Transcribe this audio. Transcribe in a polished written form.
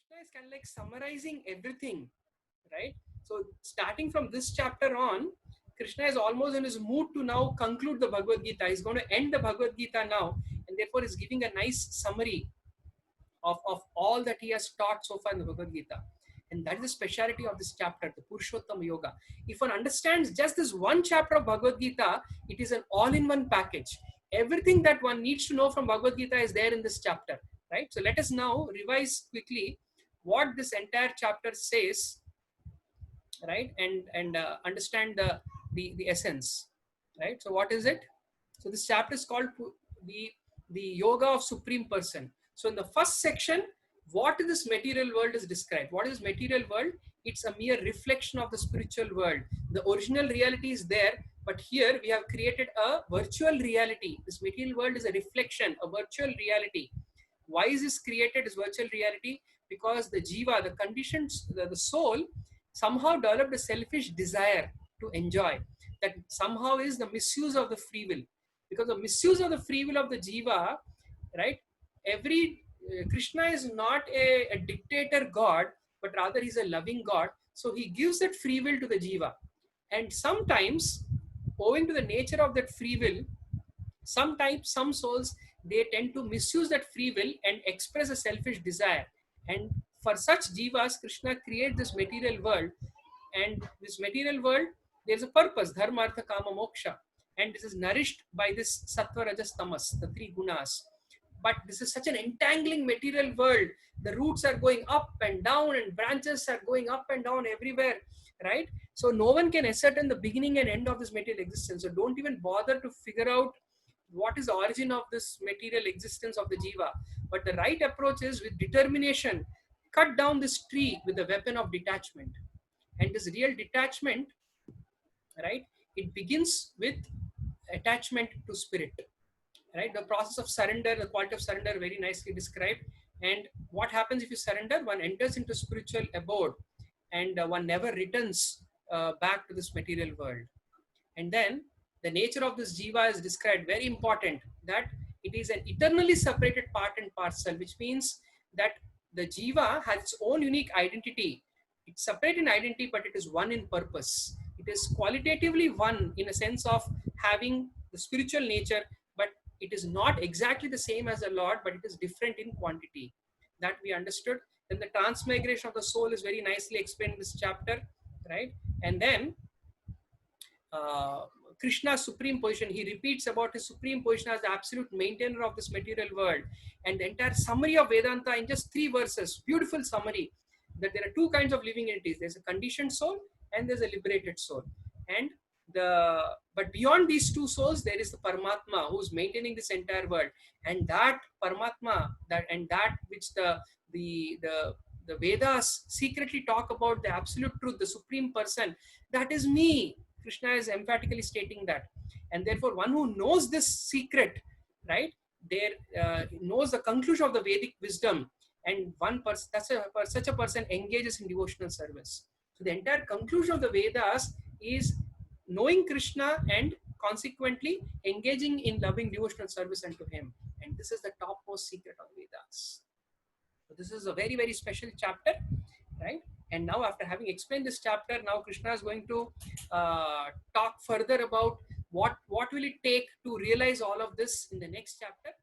Krishna is kind of like summarizing everything, right? So starting from this chapter on, Krishna is almost in his mood to now conclude the Bhagavad Gita. He's going to end the Bhagavad Gita now, and therefore is giving a nice summary of all that he has taught so far in the Bhagavad Gita. And that is the speciality of this chapter, the Purushottama Yoga. If one understands just this one chapter of Bhagavad Gita, it is an all-in-one package. Everything that one needs to know from Bhagavad Gita is there in this chapter, right? So let us now revise quickly what this entire chapter says, right? And understand the essence, right? So what is it? So this chapter is called the Yoga of Supreme Person. So in the first section, what is this material world is described. What is material world? It's a mere reflection of the spiritual world. The original reality is there, but here we have created a virtual reality. This material world is a reflection, a virtual reality. Why is this created as virtual reality? Because the jiva, the conditions, the soul somehow developed a selfish desire to enjoy. That somehow is the misuse of the free will. Because the misuse of the free will of the jiva, right? Krishna is not a dictator God, but rather he's a loving God. So he gives that free will to the jiva. And sometimes, owing to the nature of that free will, sometimes some souls, they tend to misuse that free will and express a selfish desire. And for such jivas, Krishna creates this material world. And this material world, there's a purpose, dharma, artha, kama, moksha. And this is nourished by this sattva, rajas, tamas, the three gunas. But this is such an entangling material world. The roots are going up and down, and branches are going up and down everywhere, right? So no one can ascertain the beginning and end of this material existence. So don't even bother to figure out what is the origin of this material existence of the jiva. But the right approach is, with determination, cut down this tree with the weapon of detachment. And this real detachment, right, it begins with attachment to spirit, right? The process of surrender, the quality of surrender, very nicely described. And what happens if you surrender? One enters into spiritual abode, and one never returns back to this material world. And then the nature of this jiva is described, very important, that it is an eternally separated part and parcel, which means that the jiva has its own unique identity. It's separate in identity, but it is one in purpose. It is qualitatively one in a sense of having the spiritual nature, but it is not exactly the same as the Lord, but it is different in quantity. That we understood. Then the transmigration of the soul is very nicely explained in this chapter, right? And then Krishna's supreme position, he repeats about his supreme position as the absolute maintainer of this material world. And the entire summary of Vedanta in just 3 verses, beautiful summary, that there are 2 kinds of living entities. There's a conditioned soul and there's a liberated soul. And but beyond these 2 souls, there is the Paramatma who's maintaining this entire world. And that Paramatma, that which the Vedas secretly talk about, the absolute truth, the supreme person, that is me. Krishna is emphatically stating that. And therefore, one who knows this secret, right, there knows the conclusion of the Vedic wisdom, and one person, such a person engages in devotional service. So the entire conclusion of the Vedas is knowing Krishna and consequently engaging in loving devotional service unto him. And this is the topmost secret of Vedas. So this is a very, very special chapter, right? And now, after having explained this chapter, now Krishna is going to talk further about what will it take to realize all of this in the next chapter.